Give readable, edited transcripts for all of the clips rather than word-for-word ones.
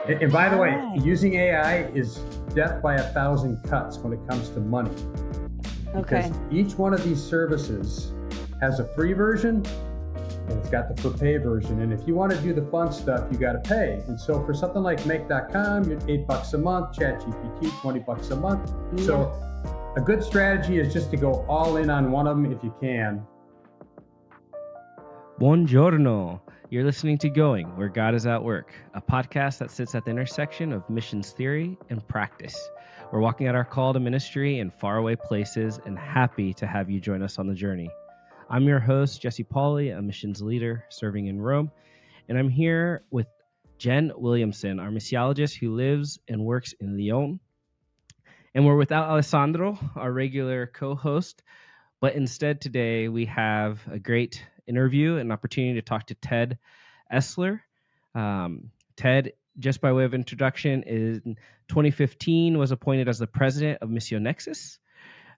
And by the All way, right. using AI is death by 1,000 cuts when it comes to money. Because Okay. each one of these services has a free version and it's got the for pay version. And if you want to do the fun stuff, you got to pay. And so for something like make.com, you're $8 a month, ChatGPT, $20 a month. Yeah. So a good strategy is just to go all in on one of them if you can. Buongiorno. You're listening to Going, Where God is at Work, a podcast that sits at the intersection of missions theory and practice. We're walking out our call to ministry in faraway places and happy to have you join us on the journey. I'm your host, Jesse Pauley, a missions leader serving in Rome, and I'm here with Jen Williamson, our missiologist who lives and works in Lyon. And we're without Alessandro, our regular co-host, but instead today we have a great interview, an opportunity to talk to Ted Esler. Ted, just by way of introduction, in 2015 was appointed as the president of Missionaries.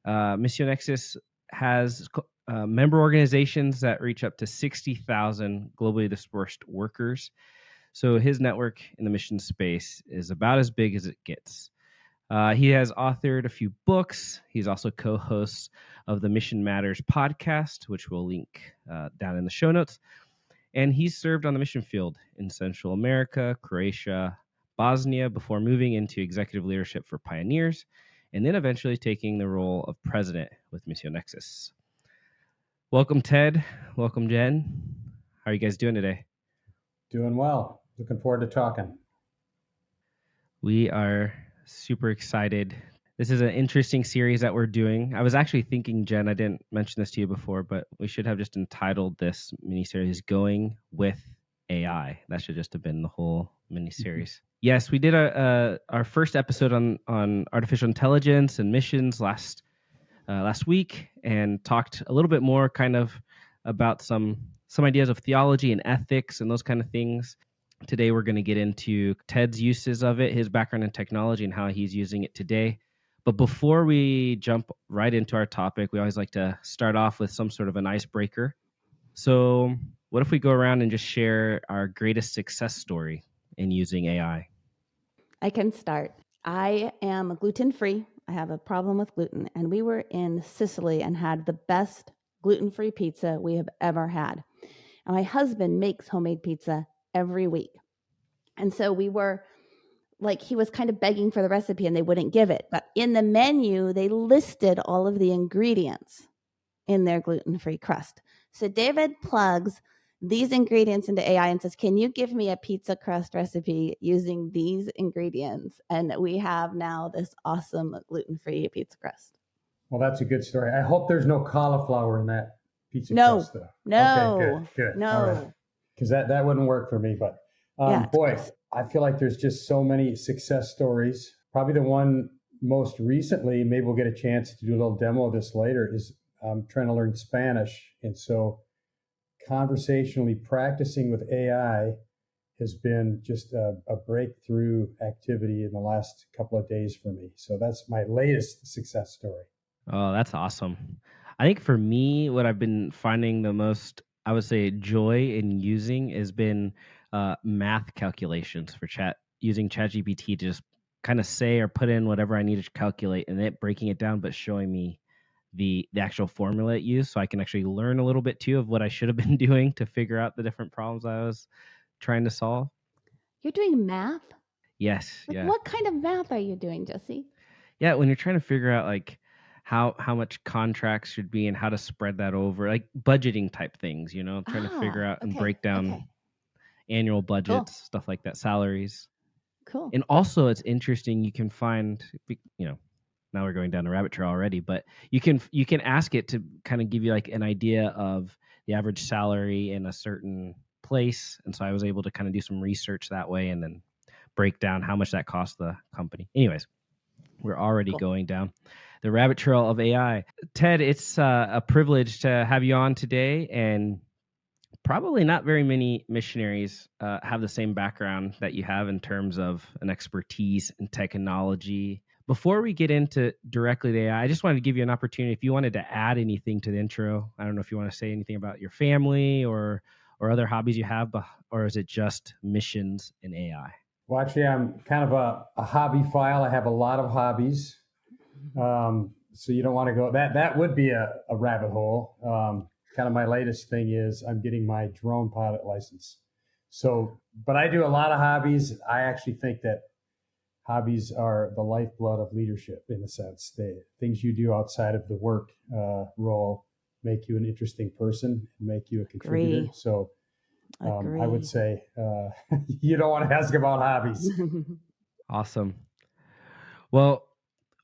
Missionaries has member organizations that reach up to 60,000 globally dispersed workers. So his network in the mission space is about as big as it gets. He has authored a few books. He's also co-host of the Mission Matters podcast, which we'll link down in the show notes. And he's served on the mission field in Central America, Croatia, Bosnia, before moving into executive leadership for Pioneers, and then eventually taking the role of president with Missionaries. Welcome, Ted. Welcome, Jen. How are you guys doing today? Doing well. Looking forward to talking. We are super excited. This is an interesting series that we're doing. I was actually thinking, Jen, I didn't mention this to you before, but we should have just entitled this miniseries Going with AI. That should just have been the whole miniseries. Yes, we did our first episode on artificial intelligence and missions last week, and talked a little bit more kind of about some ideas of theology and ethics and those kind of things. Today, we're going to get into Ted's uses of it, his background in technology, and how he's using it today. But before we jump right into our topic, we always like to start off with some sort of an icebreaker. So what if we go around and just share our greatest success story in using AI? I can start. I am gluten-free. I have a problem with gluten. And we were in Sicily and had the best gluten-free pizza we have ever had. And my husband makes homemade pizza every week. And so we were like, he was kind of begging for the recipe and they wouldn't give it. But in the menu, they listed all of the ingredients in their gluten-free crust. So David plugs these ingredients into AI and says, can you give me a pizza crust recipe using these ingredients? And we have now this awesome gluten-free pizza crust. Well, that's a good story. I hope there's no cauliflower in that pizza crust, though. No, okay, good. No. All right. Because that wouldn't work for me. But boy, I feel like there's just so many success stories. Probably the one most recently, maybe we'll get a chance to do a little demo of this later, is I'm trying to learn Spanish. And so conversationally practicing with AI has been just a breakthrough activity in the last couple of days for me. So that's my latest success story. Oh, that's awesome. I think for me, what I've been finding the most, I would say, joy in using has been math calculations for using ChatGPT to just kind of say or put in whatever I needed to calculate, and it breaking it down, but showing me the actual formula it used, so I can actually learn a little bit too of what I should have been doing to figure out the different problems I was trying to solve. You're doing math? Yes. Yeah. What kind of math are you doing, Jesse? Yeah, when you're trying to figure out like how much contracts should be and how to spread that over, like budgeting type things, trying to figure out and break down annual budgets, stuff like that, salaries. Cool. And also it's interesting, you can find, now we're going down a rabbit trail already, but you can ask it to kind of give you like an idea of the average salary in a certain place. And so I was able to kind of do some research that way and then break down how much that cost the company. Anyways, we're already going down the rabbit trail of AI. Ted, it's a privilege to have you on today, and probably not very many missionaries have the same background that you have in terms of an expertise in technology. Before we get into directly the AI, I just wanted to give you an opportunity if you wanted to add anything to the intro. I don't know if you want to say anything about your family or other hobbies you have, or is it just missions and AI? Well, actually, I'm kind of a hobby-phile. I have a lot of hobbies. So you don't want to go, that would be a rabbit hole. Kind of my latest thing is I'm getting my drone pilot license. So, but I do a lot of hobbies. I actually think that hobbies are the lifeblood of leadership in a sense. Things you do outside of the work role make you an interesting person, make you a contributor. Agree. So I would say you don't want to ask about hobbies. Awesome. Well,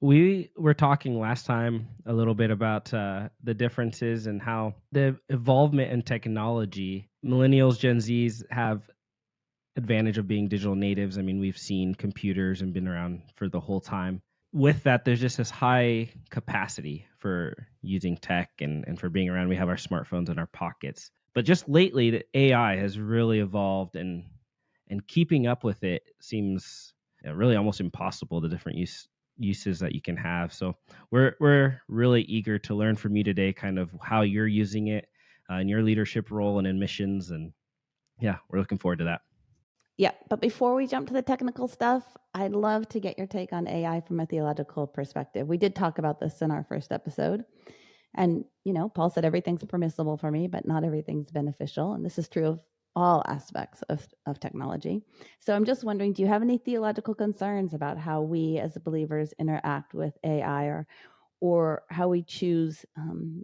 we were talking last time a little bit about the differences and how the involvement in technology, millennials, Gen Zs have advantage of being digital natives. I mean, we've seen computers and been around for the whole time. With that, there's just this high capacity for using tech and for being around. We have our smartphones in our pockets. But just lately, the AI has really evolved, and keeping up with it seems really almost impossible, the different uses that you can have. So we're really eager to learn from you today, kind of how you're using it in your leadership role and in missions. And yeah, we're looking forward to that. Yeah, but before we jump to the technical stuff, I'd love to get your take on AI from a theological perspective. We did talk about this in our first episode. And, Paul said everything's permissible for me, but not everything's beneficial. And this is true of all aspects of technology. So I'm just wondering, do you have any theological concerns about how we as believers interact with AI or how we choose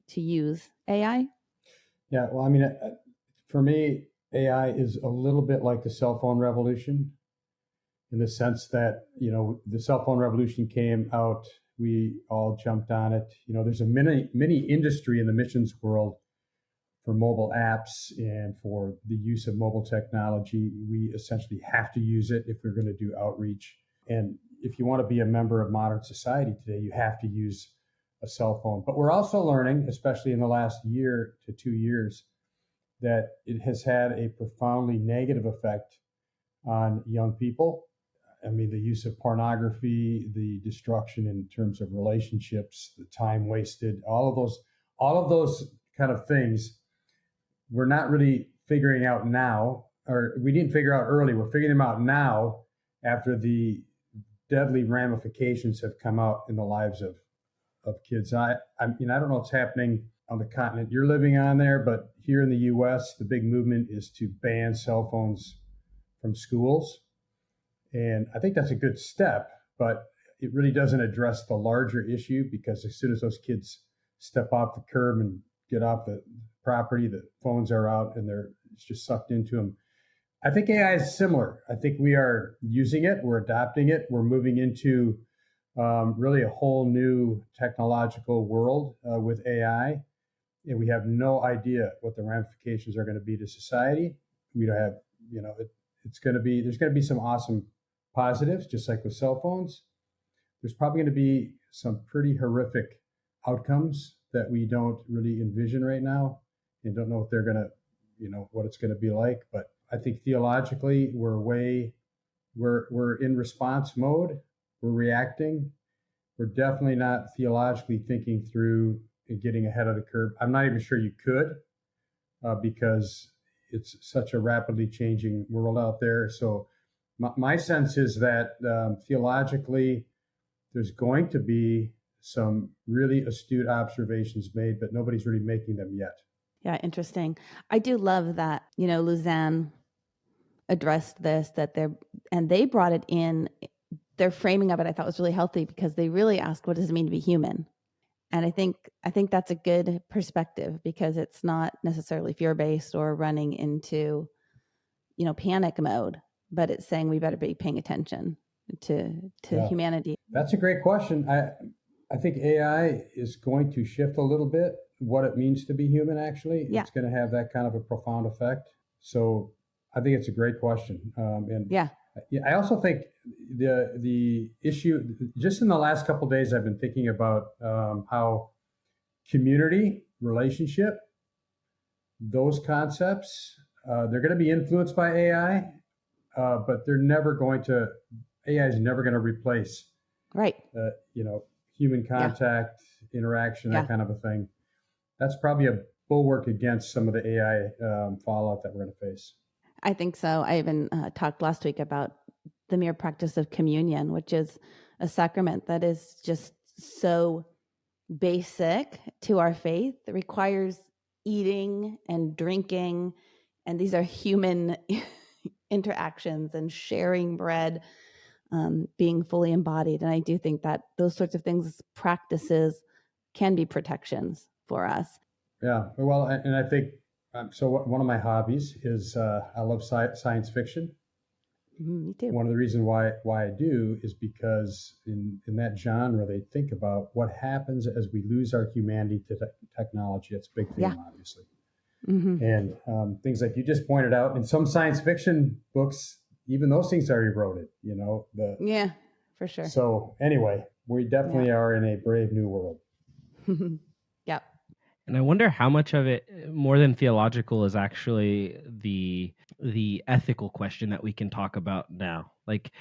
to use AI? Yeah, well, I mean, for me, AI is a little bit like the cell phone revolution in the sense that, the cell phone revolution came out, we all jumped on it. There's a mini industry in the missions world for mobile apps and for the use of mobile technology. We essentially have to use it if we're going to do outreach. And if you want to be a member of modern society today, you have to use a cell phone. But we're also learning, especially in the last year to 2 years, that it has had a profoundly negative effect on young people. I mean, the use of pornography, the destruction in terms of relationships, the time wasted, all of those kind of things we're not really figuring out now, or we didn't figure out early. We're figuring them out now after the deadly ramifications have come out in the lives of kids. I don't know what's happening on the continent you're living on there, but here in the U.S., the big movement is to ban cell phones from schools. And I think that's a good step, but it really doesn't address the larger issue, because as soon as those kids step off the curb and get off the property, the phones are out and it's just sucked into them. I think AI is similar. I think we are using it, we're adopting it, we're moving into really a whole new technological world with AI, and we have no idea what the ramifications are going to be to society. We don't have, there's going to be some awesome positives, just like with cell phones. There's probably going to be some pretty horrific outcomes that we don't really envision right now and don't know what they're going to, what it's going to be like. But I think theologically, we're in response mode. We're reacting. We're definitely not theologically thinking through and getting ahead of the curve. I'm not even sure you could because it's such a rapidly changing world out there. So my sense is that theologically, there's going to be some really astute observations made, but nobody's really making them yet. Yeah, interesting. I do love that, Luzanne addressed this, and they brought it in. Their framing of it, I thought, was really healthy, because they really asked, what does it mean to be human? And I think that's a good perspective, because it's not necessarily fear-based or running into, panic mode, but it's saying we better be paying attention to humanity. That's a great question. I think AI is going to shift a little bit what it means to be human, actually. Yeah. It's going to have that kind of a profound effect. So I think it's a great question. I also think the issue, just in the last couple of days, I've been thinking about how community, relationship, those concepts, they're going to be influenced by AI, but AI is never going to replace, human contact, interaction, that kind of a thing. That's probably a bulwark against some of the AI fallout that we're going to face. I think so. I even talked last week about the mere practice of communion, which is a sacrament that is just so basic to our faith. It requires eating and drinking, and these are human interactions and sharing bread, being fully embodied. And I do think that those sorts of things, practices, can be protections for us. Yeah, well, and I think, so one of my hobbies is I love science fiction. Me too. One of the reasons why I do is because in that genre, they think about what happens as we lose our humanity to technology. That's a big theme, obviously. Mm-hmm. And things like you just pointed out, in some science fiction books, even those things are eroded, Yeah, for sure. So anyway, we definitely are in a brave new world. Yeah. And I wonder how much of it, more than theological, is actually the ethical question that we can talk about now. Like,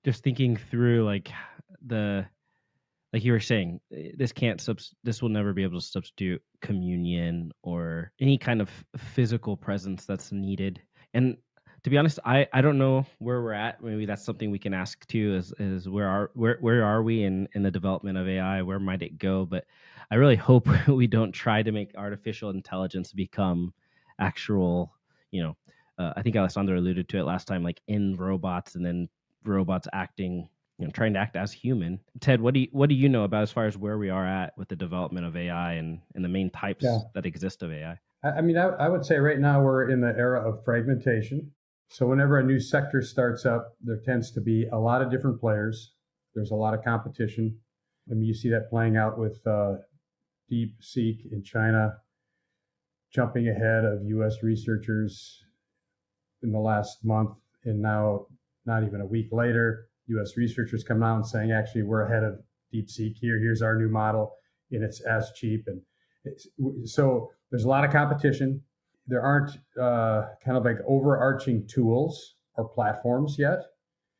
just thinking through, like you were saying, this will never be able to substitute communion or any kind of physical presence that's needed. And to be honest, I don't know where we're at. Maybe that's something we can ask too, is where are we in the development of AI? Where might it go? But I really hope we don't try to make artificial intelligence become actual, I think Alessandro alluded to it last time, like in robots, and then robots acting, trying to act as human. Ted, what do you know about as far as where we are at with the development of AI and the main types that exist of AI? I mean, I would say right now we're in the era of fragmentation. So whenever a new sector starts up, there tends to be a lot of different players. There's a lot of competition. I mean, you see that playing out with DeepSeek in China, jumping ahead of U.S. researchers in the last month, and now not even a week later, U.S. researchers come out and saying, actually, we're ahead of DeepSeek here. Here's our new model, and it's as cheap. And so there's a lot of competition. There aren't kind of like overarching tools or platforms yet.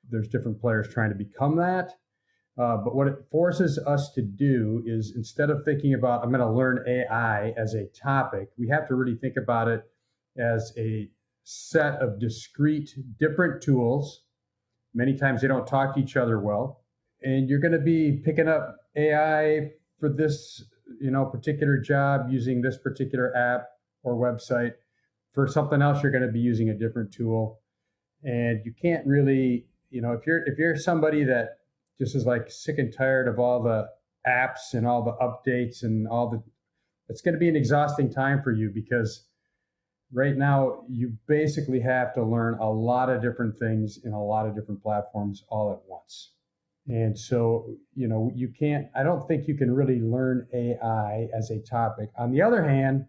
There's different players trying to become that. But what it forces us to do is, instead of thinking about, I'm going to learn AI as a topic, we have to really think about it as a set of discrete, different tools. Many times they don't talk to each other well. And you're going to be picking up AI for this, particular job using this particular app or website. For something else, you're going to be using a different tool. And you can't really, if you're somebody that just is like sick and tired of all the apps and all the updates and it's going to be an exhausting time for you, because right now you basically have to learn a lot of different things in a lot of different platforms all at once. And so, I don't think you can really learn AI as a topic. On the other hand,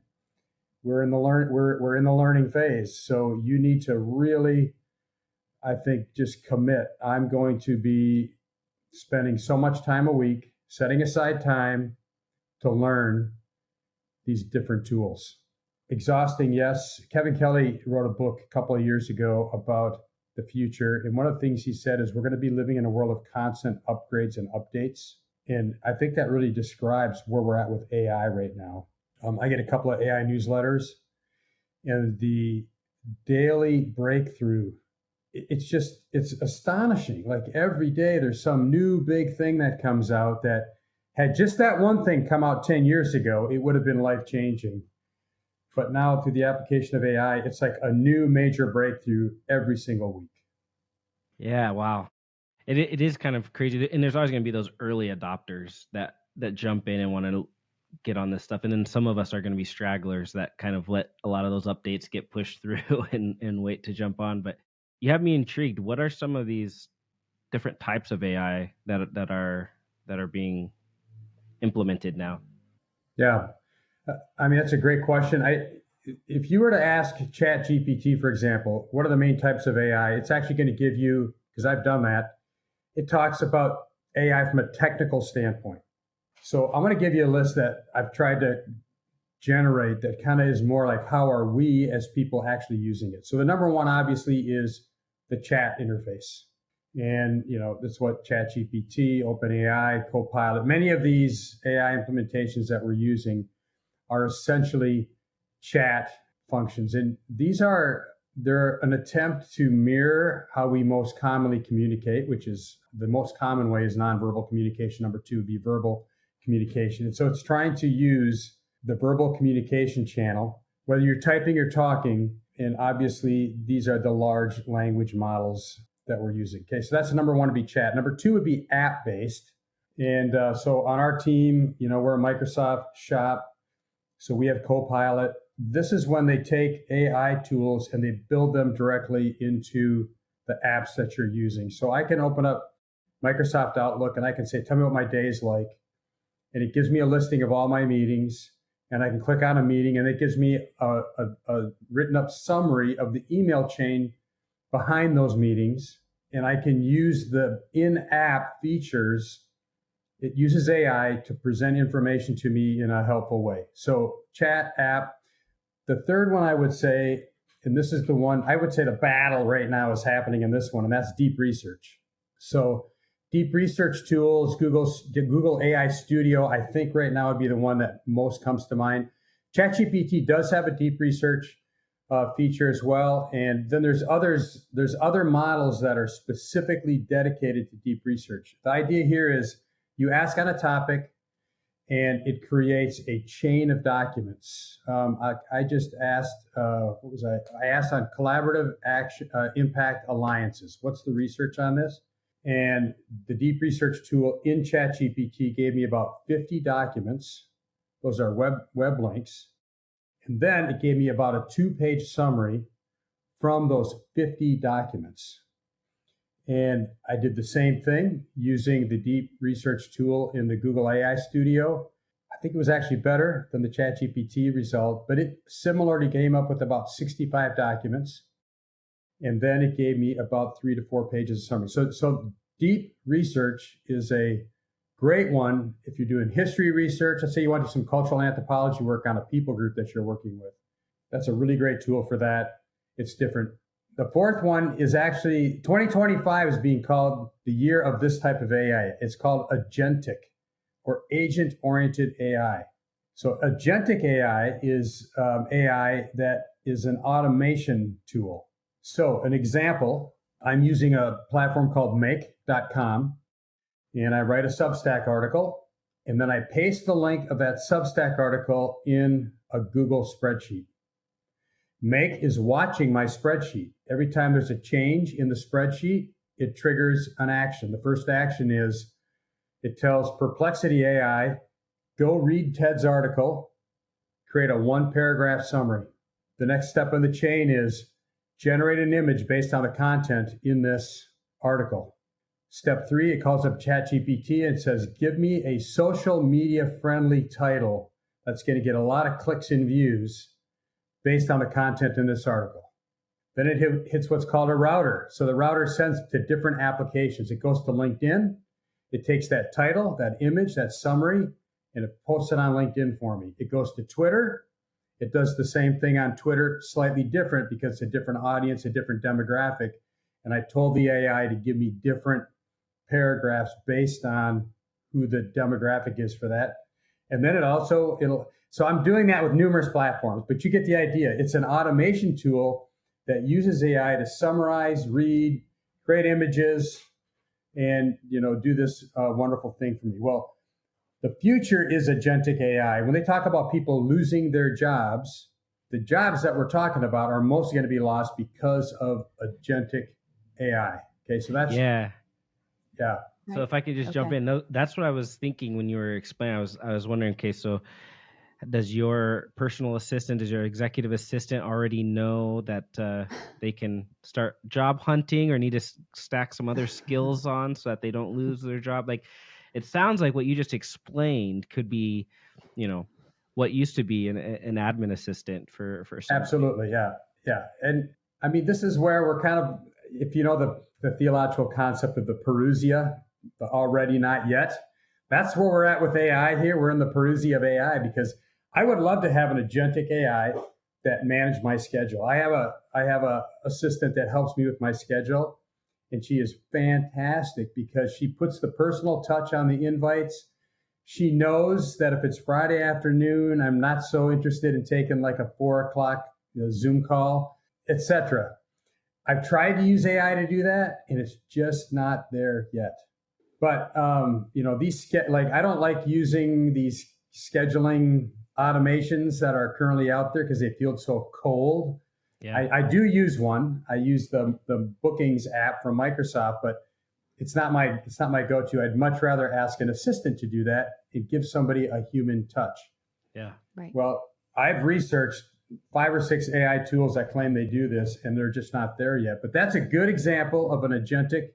we're in the learning phase. So you need to really, I think, just commit. I'm going to be spending so much time a week, setting aside time to learn these different tools. Exhausting, yes. Kevin Kelly wrote a book a couple of years ago about the future. And one of the things he said is we're going to be living in a world of constant upgrades and updates. And I think that really describes where we're at with AI right now. I get a couple of AI newsletters, and the daily breakthrough, it's astonishing. Like every day there's some new big thing that comes out that had just that one thing come out 10 years ago, it would have been life-changing. But now through the application of AI, it's like a new major breakthrough every single week. Yeah, wow. It is kind of crazy. And there's always going to be those early adopters that jump in and want to get on this stuff. And then some of us are going to be stragglers that kind of let a lot of those updates get pushed through and wait to jump on. But you have me intrigued. What are some of these different types of AI that are being implemented now? Yeah. I mean, that's a great question. If you were to ask ChatGPT, for example, what are the main types of AI, it's actually going to give you, because I've done that, it talks about AI from a technical standpoint. So I'm going to give you a list that I've tried to generate that kind of is more like, how are we as people actually using it? So the number one, obviously, is the chat interface. And, that's what ChatGPT, OpenAI, Copilot, many of these AI implementations that we're using are essentially chat functions. And these are they're an attempt to mirror how we most commonly communicate, which is the most common way is nonverbal communication. Number two would be verbal communication. And so it's trying to use the verbal communication channel, whether you're typing or talking. And obviously, these are the large language models that we're using. Okay, so that's number one, would be chat. Number two would be app-based. And so on our team, we're a Microsoft shop. So we have Copilot. This is when they take AI tools and they build them directly into the apps that you're using. So I can open up Microsoft Outlook and I can say, tell me what my day is like. And it gives me a listing of all my meetings. And I can click on a meeting and it gives me a written up summary of the email chain behind those meetings. And I can use the in-app features. It uses AI to present information to me in a helpful way. So chat, app. The third one I would say, and this is the one, I would say the battle right now is happening in this one, and that's deep research. So deep research tools, Google AI Studio, I think right now would be the one that most comes to mind. ChatGPT does have a deep research feature as well. And then there's other models that are specifically dedicated to deep research. The idea here is you ask on a topic, and it creates a chain of documents. I just asked, I asked on collaborative action, impact alliances. What's the research on this? And the deep research tool in ChatGPT gave me about 50 documents. Those are web links. And then it gave me about a 2-page summary from those 50 documents. And I did the same thing using the deep research tool in the Google AI Studio. I think it was actually better than the ChatGPT result, but it similarly came up with about 65 documents. And then it gave me about 3 to 4 pages of summary. So deep research is a great one if you're doing history research. Let's say you want to do some cultural anthropology work on a people group that you're working with. That's a really great tool for that. It's different. The fourth one is actually 2025 is being called the year of this type of AI. It's called agentic or agent-oriented AI. So agentic AI is AI that is an automation tool. So an example, I'm using a platform called make.com, and I write a Substack article, and then I paste the link of that Substack article in a Google spreadsheet. Make is watching my spreadsheet. Every time there's a change in the spreadsheet, it triggers an action. The first action is it tells Perplexity AI, go read Ted's article, create a 1-paragraph summary. The next step in the chain is generate an image based on the content in this article. Step 3, it calls up ChatGPT and says, give me a social media friendly title that's going to get a lot of clicks and views based on the content in this article. Then it hits what's called a router. So the router sends to different applications. It goes to LinkedIn. It takes that title, that image, that summary, and it posts it on LinkedIn for me. It goes to Twitter. It does the same thing on Twitter, slightly different because it's a different audience, a different demographic. And I told the AI to give me different paragraphs based on who the demographic is for that. And then so I'm doing that with numerous platforms, but you get the idea. It's an automation tool that uses AI to summarize, read, create images, and do this wonderful thing for me. Well, the future is agentic AI. When they talk about people losing their jobs, the jobs that we're talking about are mostly going to be lost because of agentic AI. Okay, so that's yeah. Right. So if I could just jump in, that's what I was thinking when you were explaining. I was wondering, okay, so does your personal assistant, does your executive assistant already know that they can start job hunting or need to stack some other skills on so that they don't lose their job? Like, it sounds like what you just explained could be, what used to be an admin assistant for something. Absolutely, yeah. And I mean, this is where we're kind of, if you know the theological concept of the Perusia, the already not yet, that's where we're at with AI here. We're in the Perusia of AI because I would love to have an agentic AI that managed my schedule. I have a assistant that helps me with my schedule, and she is fantastic because she puts the personal touch on the invites. She knows that if it's Friday afternoon, I'm not so interested in taking like a 4 o'clock Zoom call. etc. I've tried to use AI to do that, and it's just not there yet. But I don't like using these scheduling automations that are currently out there because they feel so cold. Yeah. I do use one. I use the bookings app from Microsoft, but it's not my go-to. I'd much rather ask an assistant to do that. It gives somebody a human touch. Yeah. Right. Well, I've researched 5 or 6 AI tools that claim they do this, and they're just not there yet. But that's a good example of an agentic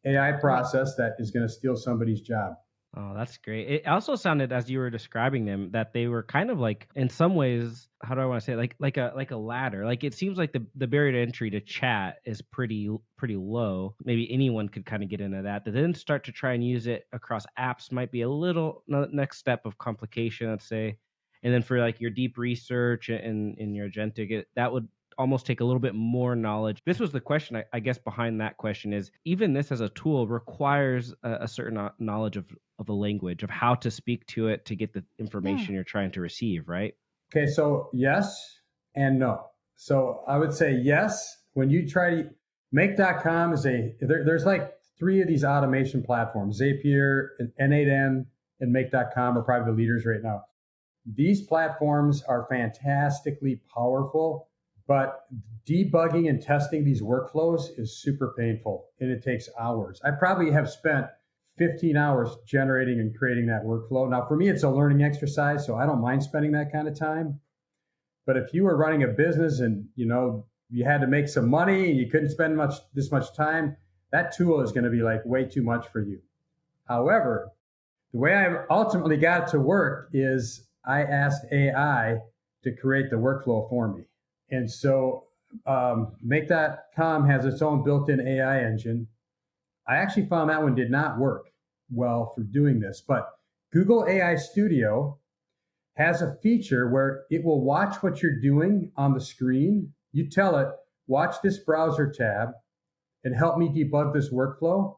AI process that is going to steal somebody's job. Oh, that's great. It also sounded, as you were describing them, that they were kind of like, in some ways, how do I want to say it? like a ladder. Like, it seems like the barrier to entry to chat is pretty low. Maybe anyone could kind of get into that. To then start to try and use it across apps might be a little next step of complication, let's say. And then for like your deep research and your agentic, that would almost take a little bit more knowledge. This was the question, I guess, behind that question is, even this as a tool requires a certain knowledge of the language, of how to speak to it to get the information you're trying to receive, right? Okay, so yes and no. So I would say yes. When you try to make.com there's like 3 of these automation platforms, Zapier and N8N and make.com are probably the leaders right now. These platforms are fantastically powerful, but debugging and testing these workflows is super painful, and it takes hours. I probably have spent 15 hours generating and creating that workflow. Now, for me, it's a learning exercise, so I don't mind spending that kind of time. But if you were running a business and you had to make some money and you couldn't spend this much time, that tool is going to be like way too much for you. However, the way I ultimately got it to work is I asked AI to create the workflow for me. And so make.com has its own built-in AI engine. I actually found that one did not work well for doing this, but Google AI Studio has a feature where it will watch what you're doing on the screen. You tell it, watch this browser tab and help me debug this workflow.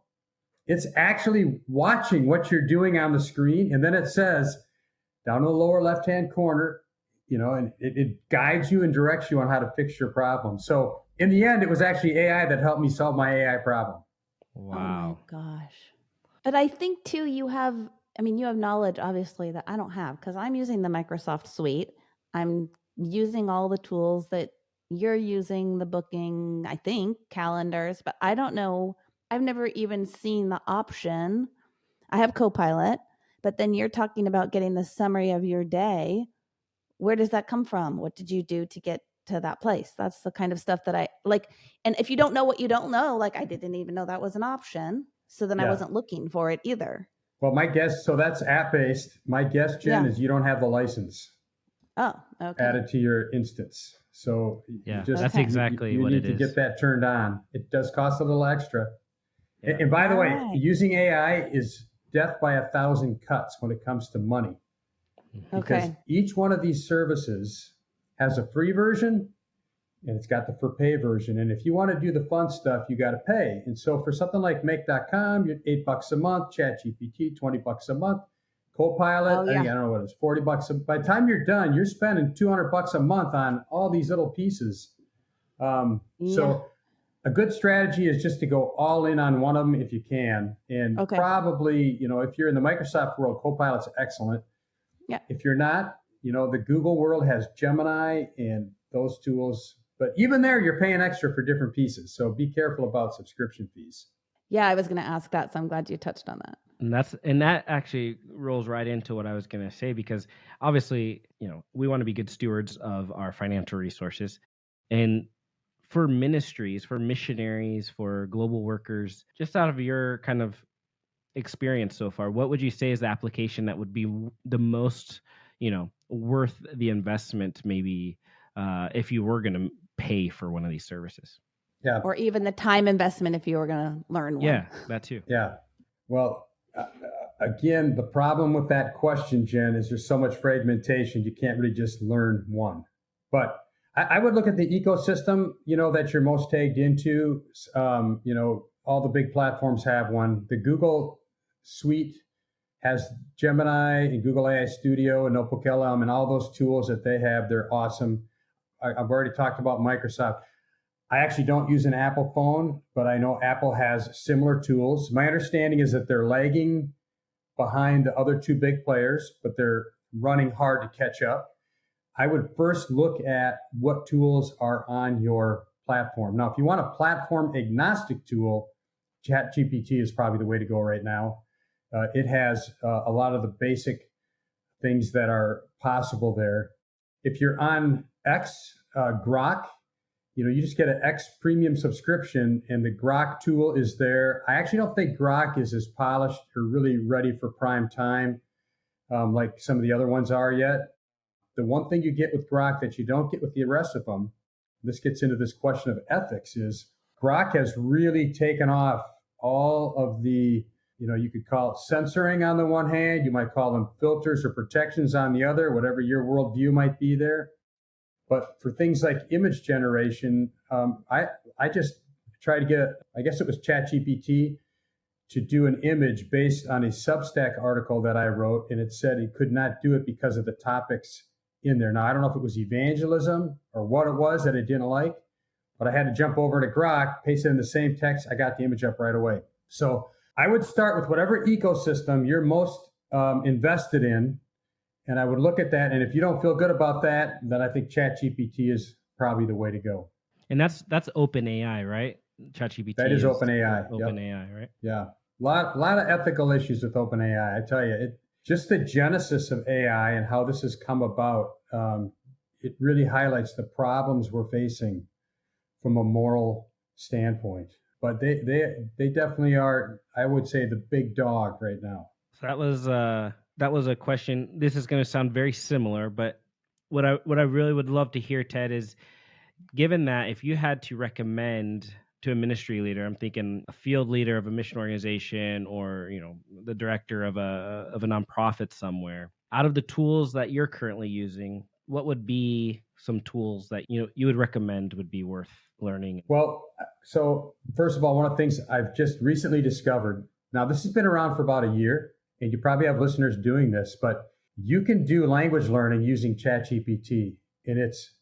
It's actually watching what you're doing on the screen. And then it says down in the lower left-hand corner, and it guides you and directs you on how to fix your problem. So in the end, it was actually AI that helped me solve my AI problem. Wow. Oh my gosh. But I think too, you have knowledge obviously that I don't have, because I'm using the Microsoft suite. I'm using all the tools that you're using, the booking, I think, calendars, but I don't know. I've never even seen the option. I have Copilot, but then you're talking about getting the summary of your day. Where does that come from? What did you do to get to that place? That's the kind of stuff that I like. And if you don't know what you don't know, like I didn't even know that was an option. So then I wasn't looking for it either. Well, my guess, so that's app-based. My guess, Jen, is you don't have the license added to your instance. So that's exactly what it is. You need to get that turned on. It does cost a little extra. Yeah. And by the way, using AI is death by 1,000 cuts when it comes to money. Because each one of these services has a free version and it's got the for pay version. And if you want to do the fun stuff, you got to pay. And so for something like make.com, you're $8 a month, ChatGPT, $20 a month, Copilot, I don't know what it is, $40 by the time you're done, you're spending $200 a month on all these little pieces. So a good strategy is just to go all in on one of them if you can. And probably, if you're in the Microsoft world, Copilot's excellent. Yeah. If you're not, the Google world has Gemini and those tools. But even there, you're paying extra for different pieces. So be careful about subscription fees. Yeah, I was going to ask that. So I'm glad you touched on that. And that actually rolls right into what I was going to say, because obviously, we want to be good stewards of our financial resources. And for ministries, for missionaries, for global workers, just out of your kind of experience so far, what would you say is the application that would be the most, worth the investment, maybe, if you were going to pay for one of these services? Yeah. Or even the time investment if you were going to learn one. Yeah, that too. Yeah. Well, again, the problem with that question, Jen, is there's so much fragmentation. You can't really just learn one. But I would look at the ecosystem, that you're most tagged into. All the big platforms have one. The Google suite has Gemini and Google AI Studio and NotebookLM and all those tools that they have. They're awesome. I've already talked about Microsoft. I actually don't use an Apple phone, but I know Apple has similar tools. My understanding is that they're lagging behind the other two big players, but they're running hard to catch up. I would first look at what tools are on your platform. Now, if you want a platform agnostic tool, ChatGPT is probably the way to go right now. It has a lot of the basic things that are possible there. If you're on X, Grok, you just get an X premium subscription and the Grok tool is there. I actually don't think Grok is as polished or really ready for prime time like some of the other ones are yet. The one thing you get with Grok that you don't get with the rest of them, this gets into this question of ethics, is Grok has really taken off all of the, you could call it censoring on the one hand, you might call them filters or protections on the other, whatever your worldview might be there. But for things like image generation, I just try to get, I guess it was ChatGPT, to do an image based on a Substack article that I wrote, and it said it could not do it because of the topics in there. Now, I don't know if it was evangelism or what it was that it didn't like, but I had to jump over to Grok, paste it in the same text. I got the image up right away. So I would start with whatever ecosystem you're most invested in, and I would look at that. And if you don't feel good about that, then I think ChatGPT is probably the way to go. And that's OpenAI, right? ChatGPT. That is OpenAI. OpenAI, right? Yeah. A lot of ethical issues with OpenAI. I tell you, just the genesis of AI and how this has come about, it really highlights the problems we're facing from a moral standpoint. But they definitely are, I would say, the big dog right now. So that was a question. This is going to sound very similar, but what I really would love to hear, Ted, is given that if you had to recommend to a ministry leader, I'm thinking a field leader of a mission organization or, the director of a nonprofit somewhere, out of the tools that you're currently using, what would be some tools that you would recommend would be worth learning? Well, so first of all, one of the things I've just recently discovered, now this has been around for about a year, and you probably have listeners doing this, but you can do language learning using ChatGPT, and it's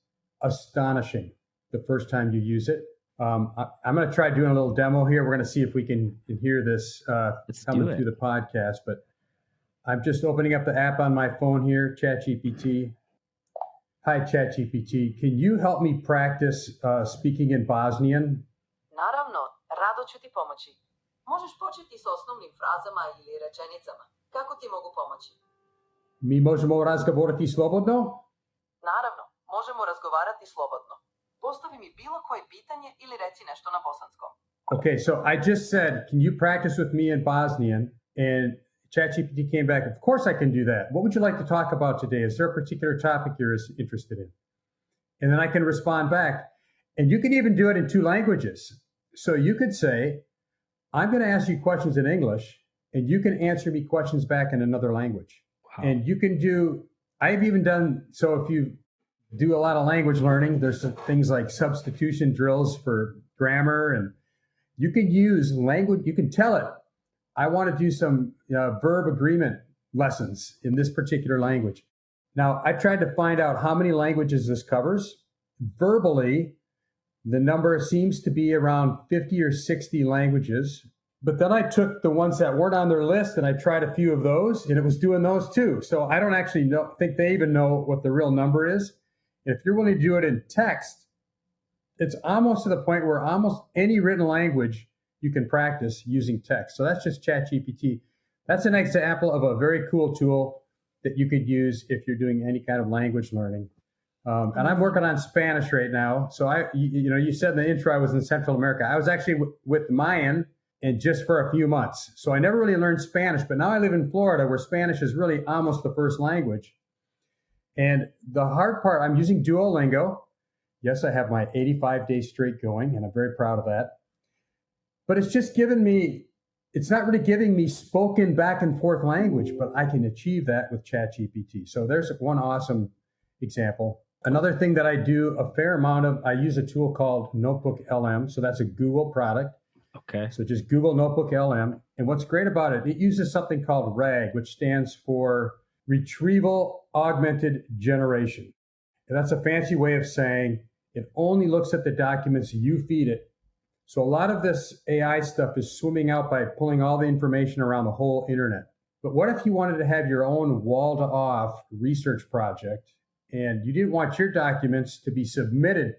astonishing the first time you use it. I'm going to try doing a little demo here. We're going to see if we can hear this coming through the podcast, but I'm just opening up the app on my phone here, ChatGPT. Hi, ChatGPT. Can you help me practice speaking in Bosnian? Naravno, rado ću ti pomoći. Možeš početi s osnovnim frazama ili rečenicama. Kako ti mogu pomoći? Mi možemo razgovarati slobodno? Naravno, možemo razgovarati slobodno. Postavi mi bilo koje pitanje ili reci nešto na bosanskom. Okay, so I just said, can you practice with me in Bosnian? And ChatGPT came back, of course I can do that. What would you like to talk about today? Is there a particular topic you're interested in? And then I can respond back. And you can even do it in two languages. So you could say, I'm going to ask you questions in English, and you can answer me questions back in another language. Wow. And you can do, I've even done, so if you do a lot of language learning, there's some things like substitution drills for grammar, and you can use language, you can tell it, I want to do some verb agreement lessons in this particular language. Now, I tried to find out how many languages this covers. Verbally, the number seems to be around 50 or 60 languages. But then I took the ones that weren't on their list and I tried a few of those, and it was doing those too. So I don't actually think they even know what the real number is. If you're willing to do it in text, it's almost to the point where almost any written language you can practice using text. So that's just ChatGPT. That's an example of a very cool tool that you could use if you're doing any kind of language learning. And I'm working on Spanish right now. So you said in the intro I was in Central America. I was actually with Mayan and just for a few months. So I never really learned Spanish, but now I live in Florida where Spanish is really almost the first language. And the hard part, I'm using Duolingo. Yes, I have my 85-day streak going, and I'm very proud of that. But it's just it's not really giving me spoken back and forth language, but I can achieve that with ChatGPT. So there's one awesome example. Another thing that I do a fair amount of, I use a tool called Notebook LM. So that's a Google product. Okay. So just Google Notebook LM. And what's great about it, it uses something called RAG, which stands for Retrieval Augmented Generation. And that's a fancy way of saying It only looks at the documents you feed it. So a lot of this AI stuff is swimming out by pulling all the information around the whole internet. But what if you wanted to have your own wall-to-off research project and you didn't want your documents to be submitted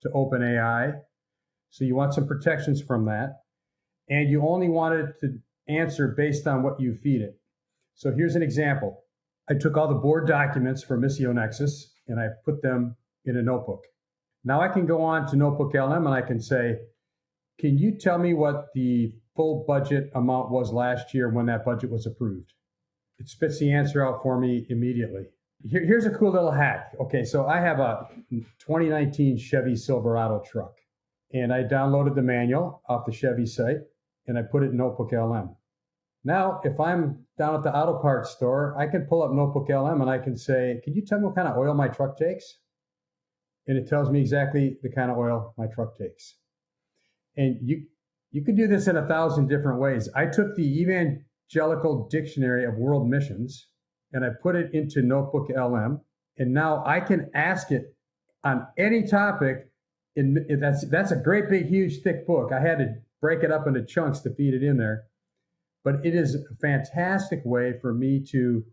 to OpenAI, so you want some protections from that, and you only wanted to answer based on what you feed it. So here's an example. I took all the board documents for Missio Nexus and I put them in a notebook. Now I can go on to Notebook LM and I can say, can you tell me what the full budget amount was last year when that budget was approved? It spits the answer out for me immediately. Here's a cool little hack. Okay, so I have a 2019 Chevy Silverado truck, and I downloaded the manual off the Chevy site, and I put it in Notebook LM. Now, if I'm down at the auto parts store, I can pull up Notebook LM and I can say, can you tell me what kind of oil my truck takes? And it tells me exactly the kind of oil my truck takes. And you can do this in 1,000 different ways. I took the Evangelical Dictionary of World Missions and I put it into Notebook LM. And now I can ask it on any topic. That's a great big, huge, thick book. I had to break it up into chunks to feed it in there. But it is a fantastic way for me to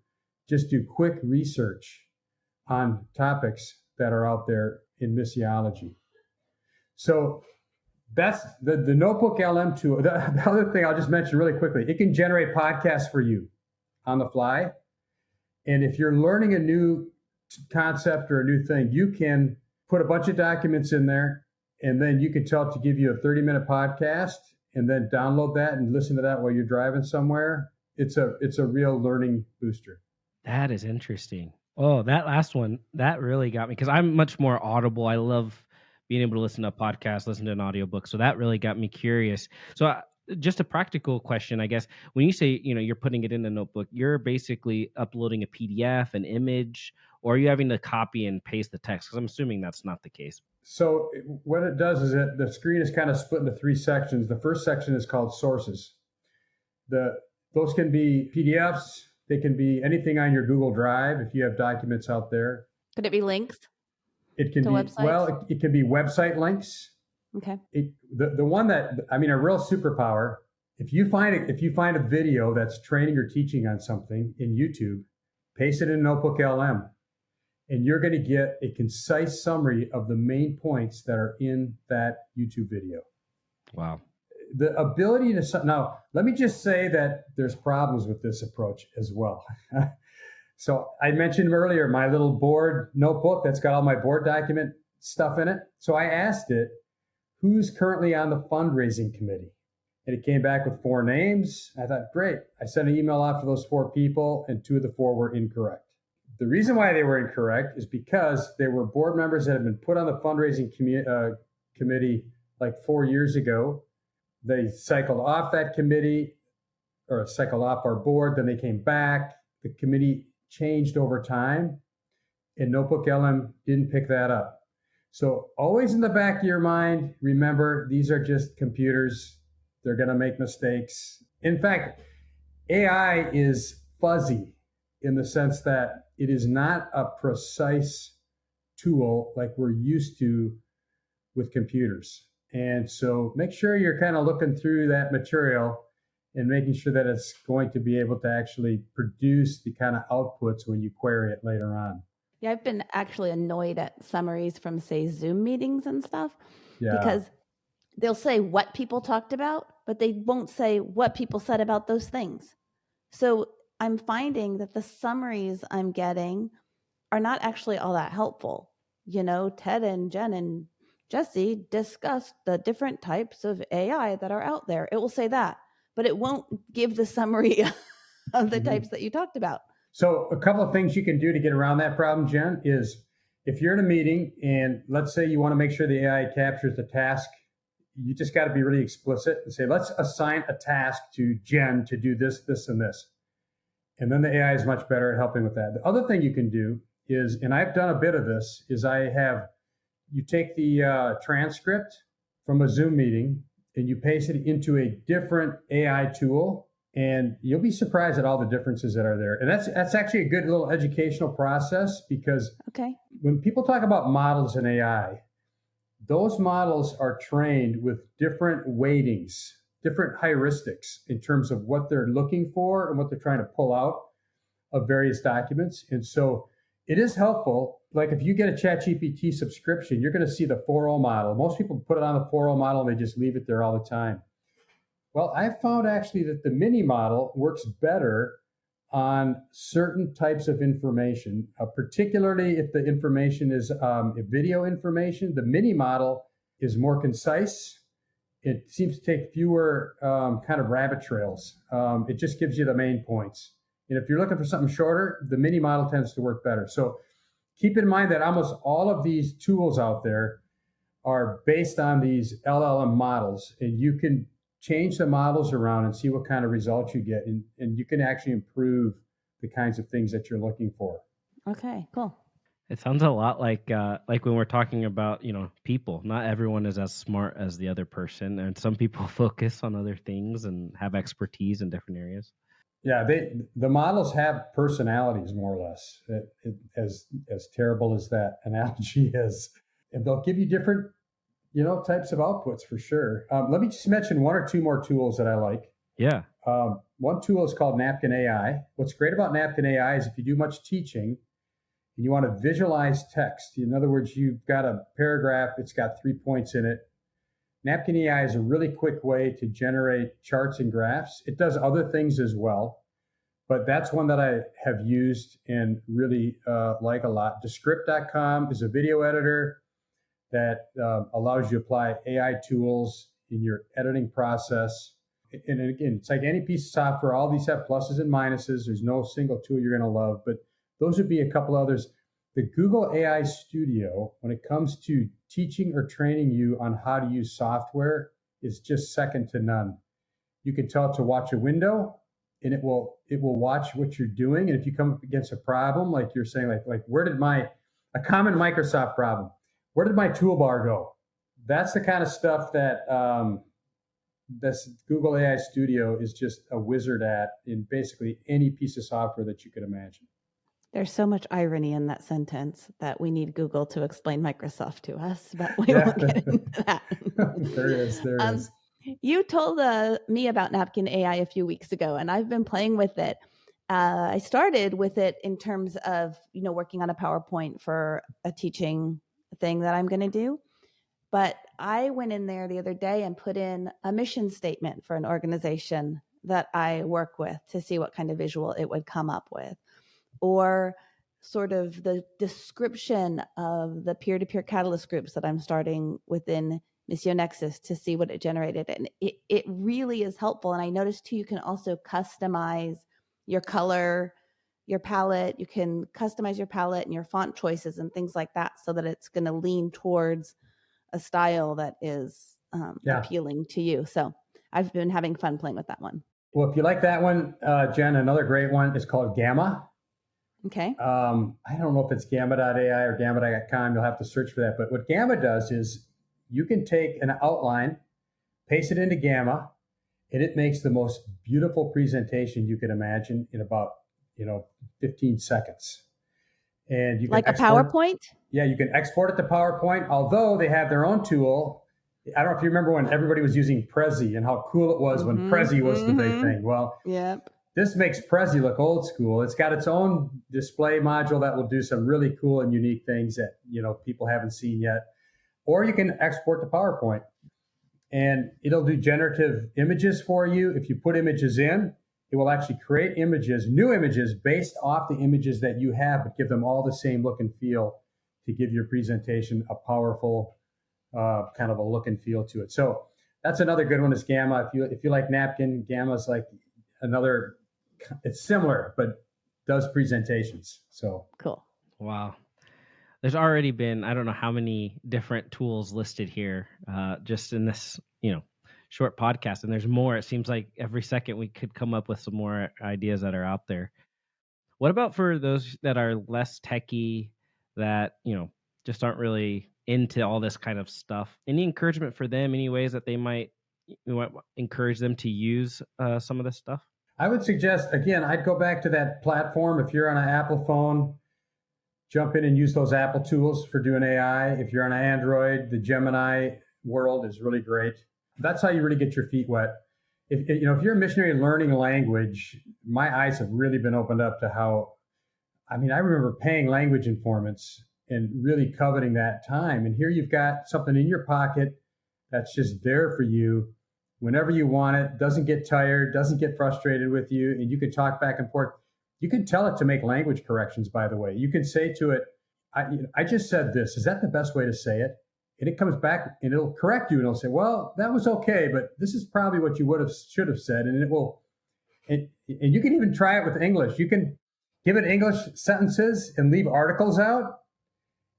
just do quick research on topics that are out there in missiology. So that's the Notebook LM tool. The other thing I'll just mention really quickly, it can generate podcasts for you on the fly. And if you're learning a new concept or a new thing, you can put a bunch of documents in there, and then you can tell it to give you a 30-minute podcast, and then download that and listen to that while you're driving somewhere. It's a real learning booster. That is interesting. Oh, that last one, that really got me because I'm much more audible. I love being able to listen to a podcast, listen to an audiobook. So that really got me curious. So just a practical question, I guess. When you say, you're putting it in a notebook, you're basically uploading a PDF, an image, or are you having to copy and paste the text? Because I'm assuming that's not the case. So what it does is that the screen is kind of split into 3 sections. The first section is called sources. Those can be PDFs. They can be anything on your Google Drive if you have documents out there. Could it be links? It can be websites? Well, it can be website links. Okay. The one that a real superpower. If you find a video that's training or teaching on something in YouTube, paste it in Notebook LM, and you're going to get a concise summary of the main points that are in that YouTube video. Wow. The ability to now, let me just say that there's problems with this approach as well. So I mentioned earlier my little board notebook that's got all my board document stuff in it. So I asked it, who's currently on the fundraising committee? And it came back with 4 names. I thought, great. I sent an email out to those 4 people, and 2 of the 4 were incorrect. The reason why they were incorrect is because they were board members that had been put on the fundraising committee like 4 years ago. They cycled off that committee, or cycled off our board, then they came back. The committee changed over time, and Notebook LM didn't pick that up. So always in the back of your mind, remember, these are just computers. They're going to make mistakes. In fact, AI is fuzzy in the sense that it is not a precise tool like we're used to with computers. And so make sure you're kind of looking through that material and making sure that it's going to be able to actually produce the kind of outputs when you query it later on. Yeah, I've been actually annoyed at summaries from, say, Zoom meetings and stuff, because they'll say what people talked about, but they won't say what people said about those things. So I'm finding that the summaries I'm getting are not actually all that helpful. Ted and Jen and Jesse discussed the different types of AI that are out there. It will say that, but it won't give the summary of the types that you talked about. So a couple of things you can do to get around that problem, Jen, is if you're in a meeting and let's say you want to make sure the AI captures the task, you just got to be really explicit and say, let's assign a task to Jen to do this, this, and this. And then the AI is much better at helping with that. The other thing you can do is, and I've done a bit of this, is you take the transcript from a Zoom meeting and you paste it into a different AI tool, and you'll be surprised at all the differences that are there. And that's actually a good little educational process, because when people talk about models in AI, those models are trained with different weightings, different heuristics in terms of what they're looking for and what they're trying to pull out of various documents. And so it is helpful. Like if you get a ChatGPT subscription, you're going to see the 4.0 model. Most people put it on the 4.0 model and they just leave it there all the time. Well, I found actually that the mini model works better on certain types of information, particularly if the information is video information. The mini model is more concise. It seems to take fewer kind of rabbit trails. It just gives you the main points. And if you're looking for something shorter, the mini model tends to work better. So keep in mind that almost all of these tools out there are based on these LLM models, and you can change the models around and see what kind of results you get, and you can actually improve the kinds of things that you're looking for. Okay, cool. It sounds a lot like when we're talking about, people. Not everyone is as smart as the other person, and some people focus on other things and have expertise in different areas. Yeah, the models have personalities, more or less. As terrible as that analogy is, and they'll give you different, types of outputs for sure. Let me just mention one or two more tools that I like. Yeah. One tool is called Napkin AI. What's great about Napkin AI is if you do much teaching and you want to visualize text, in other words, you've got a paragraph, it's got 3 points in it. Napkin AI is a really quick way to generate charts and graphs. It does other things as well, but that's one that I have used and really like a lot. Descript.com is a video editor that allows you to apply AI tools in your editing process. And again, it's like any piece of software, all these have pluses and minuses. There's no single tool you're going to love, but those would be a couple others. The Google AI Studio, when it comes to teaching or training you on how to use software, is just second to none. You can tell it to watch a window, and it will watch what you're doing. And if you come up against a problem, like you're saying, like where did a common Microsoft problem, where did my toolbar go? That's the kind of stuff that this Google AI Studio is just a wizard at in basically any piece of software that you could imagine. There's so much irony in that sentence that we need Google to explain Microsoft to us, but we won't get into that. There is. You told me about Napkin AI a few weeks ago, and I've been playing with it. I started with it in terms of, working on a PowerPoint for a teaching thing that I'm going to do. But I went in there the other day and put in a mission statement for an organization that I work with to see what kind of visual it would come up with, or sort of the description of the peer-to-peer catalyst groups that I'm starting within Missionaries to see what it generated. And it really is helpful. And I noticed too, you can also customize your color, your palette. You can customize your palette and your font choices and things like that so that it's going to lean towards a style that is appealing to you. So I've been having fun playing with that one. Well, if you like that one, Jen, another great one is called Gamma. Okay. I don't know if it's gamma.ai or gamma.com. You'll have to search for that. But what Gamma does is you can take an outline, paste it into Gamma, and it makes the most beautiful presentation you could imagine in about 15 seconds. And you can like a PowerPoint? Yeah, you can export it to PowerPoint, although they have their own tool. I don't know if you remember when everybody was using Prezi and how cool it was when Prezi was the big thing. Well, this makes Prezi look old school. It's got its own display module that will do some really cool and unique things that people haven't seen yet. Or you can export to PowerPoint, and it'll do generative images for you. If you put images in, it will actually create new images based off the images that you have, but give them all the same look and feel to give your presentation a powerful kind of a look and feel to it. So that's another good one is Gamma. If you like Napkin, Gamma's like another. It's similar, but does presentations. So cool. Wow. There's already been, I don't know how many different tools listed here just in this, short podcast. And there's more. It seems like every second we could come up with some more ideas that are out there. What about for those that are less techie, that, just aren't really into all this kind of stuff? Any encouragement for them, any ways that they might encourage them to use some of this stuff? I would suggest, again, I'd go back to that platform. If you're on an Apple phone, jump in and use those Apple tools for doing AI. If you're on Android, the Gemini world is really great. That's how you really get your feet wet. If you're a missionary learning a language, my eyes have really been opened up to how, I remember paying language informants and really coveting that time. And here you've got something in your pocket that's just there for you whenever you want it, doesn't get tired, doesn't get frustrated with you, and you can talk back and forth. You can tell it to make language corrections, by the way. You can say to it, I just said this. Is that the best way to say it? And it comes back and it'll correct you and it'll say, well, that was okay, but this is probably what you should have said. And it will, and you can even try it with English. You can give it English sentences and leave articles out,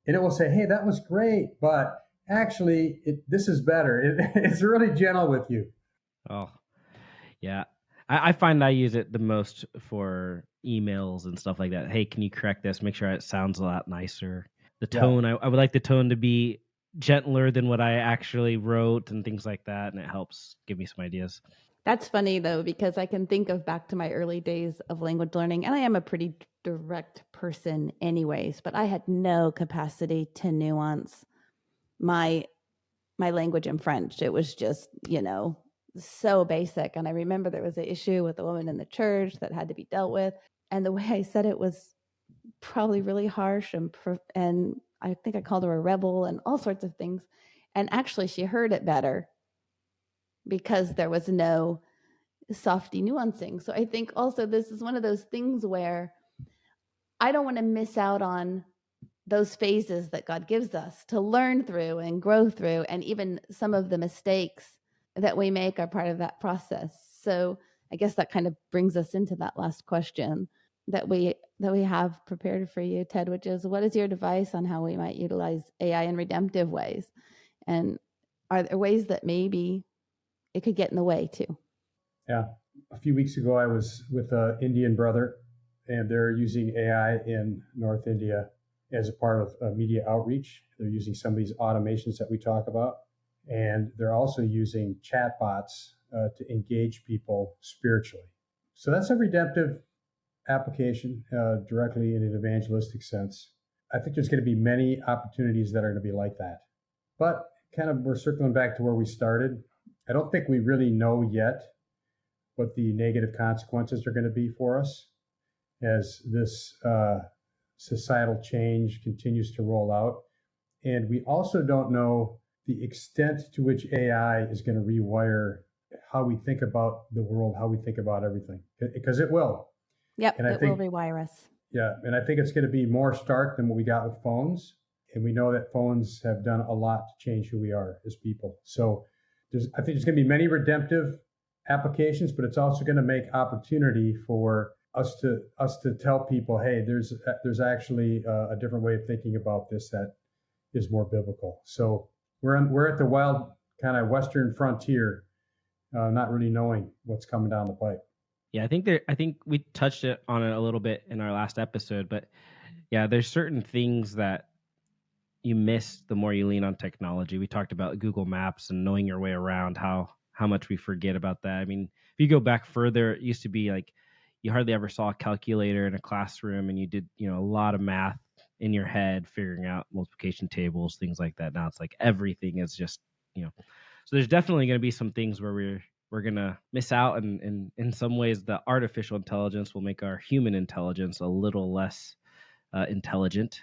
and it will say, hey, that was great, but actually, this is better. It's really gentle with you. Oh, yeah. I find I use it the most for emails and stuff like that. Hey, can you correct this? Make sure it sounds a lot nicer. The tone, I would like the tone to be gentler than what I actually wrote and things like that, and it helps give me some ideas. That's funny, though, because I can think of back to my early days of language learning, and I am a pretty direct person anyways, but I had no capacity to nuance my language in French. It was just, so basic. And I remember there was an issue with a woman in the church that had to be dealt with. And the way I said it was probably really harsh. And I think I called her a rebel and all sorts of things. And actually, she heard it better because there was no softy nuancing. So I think also this is one of those things where I don't want to miss out on those phases that God gives us to learn through and grow through, and even some of the mistakes that we make are part of that process. So I guess that kind of brings us into that last question that we have prepared for you, Ted, which is, what is your advice on how we might utilize AI in redemptive ways? And are there ways that maybe it could get in the way too? Yeah. A few weeks ago, I was with an Indian brother, and they're using AI in North India as a part of media outreach. They're using some of these automations that we talk about. And they're also using chatbots to engage people spiritually. So that's a redemptive application directly in an evangelistic sense. I think there's going to be many opportunities that are going to be like that. But kind of we're circling back to where we started. I don't think we really know yet what the negative consequences are going to be for us as this societal change continues to roll out. And we also don't know the extent to which AI is going to rewire how we think about the world, how we think about everything, because it will. Yep, and it will rewire us. Yeah, and I think it's going to be more stark than what we got with phones. And we know that phones have done a lot to change who we are as people. So I think there's going to be many redemptive applications, but it's also going to make opportunity for us to tell people, hey, there's actually a different way of thinking about this that is more biblical. So we're at the wild kind of Western frontier, not really knowing what's coming down the pipe. Yeah, I think we touched on it a little bit in our last episode, but yeah, there's certain things that you miss the more you lean on technology. We talked about Google Maps and knowing your way around, how much we forget about that. I mean, if you go back further, it used to be like you hardly ever saw a calculator in a classroom and you did, a lot of math in your head, figuring out multiplication tables, things like that. Now it's like everything is just, so there's definitely going to be some things where we're going to miss out. And in some ways, the artificial intelligence will make our human intelligence a little less intelligent.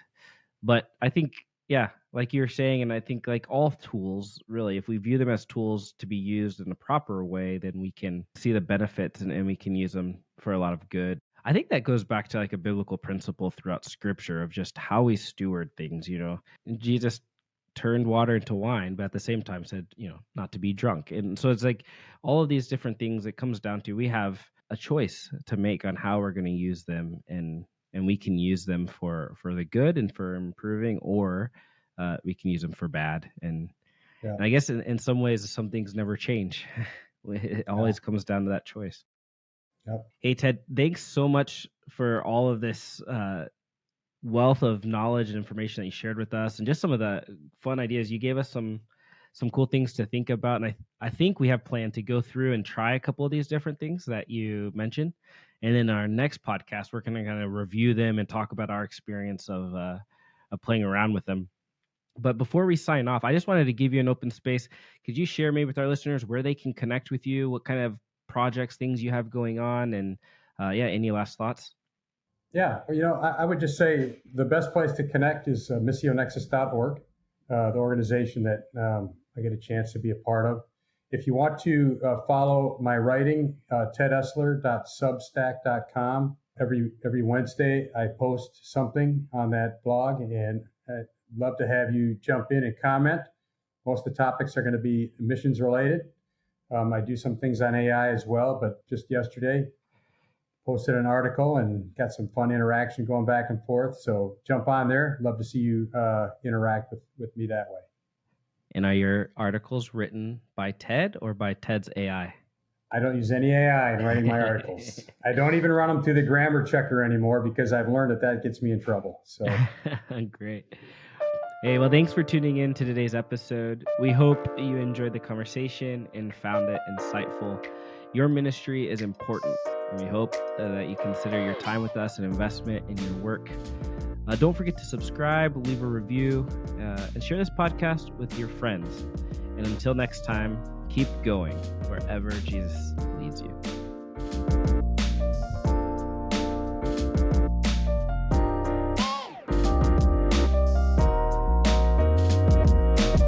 But I think, yeah, like you're saying, and I think like all tools, really, if we view them as tools to be used in a proper way, then we can see the benefits and we can use them for a lot of good. I think that goes back to like a biblical principle throughout scripture of just how we steward things, Jesus turned water into wine, but at the same time said, not to be drunk. And so it's like all of these different things it comes down to, we have a choice to make on how we're going to use them, and we can use them for the good and for improving, or we can use them for bad. And I guess in some ways, some things never change. It always comes down to that choice. Yep. Hey, Ted, thanks so much for all of this wealth of knowledge and information that you shared with us, and just some of the fun ideas. You gave us some some cool things to think about. And I think we have planned to go through and try a couple of these different things that you mentioned. And in our next podcast, we're going to kind of review them and talk about our experience of playing around with them. But before we sign off, I just wanted to give you an open space. Could you share maybe with our listeners where they can connect with you, what kind of projects, things you have going on, and any last thoughts? Yeah, I would just say the best place to connect is missionexus.org, the organization that I get a chance to be a part of. If you want to follow my writing, tedesler.substack.com. Every Wednesday, I post something on that blog, and I'd love to have you jump in and comment. Most of the topics are going to be missions related. I do some things on AI as well, but just yesterday, posted an article and got some fun interaction going back and forth. So jump on there. Love to see you interact with me that way. And are your articles written by Ted or by Ted's AI? I don't use any AI in writing my articles. I don't even run them through the grammar checker anymore because I've learned that gets me in trouble. So great. Hey, well, thanks for tuning in to today's episode. We hope you enjoyed the conversation and found it insightful. Your ministry is important, and we hope that you consider your time with us an investment in your work. Don't forget to subscribe, leave a review, and share this podcast with your friends. And until next time, keep going wherever Jesus leads you.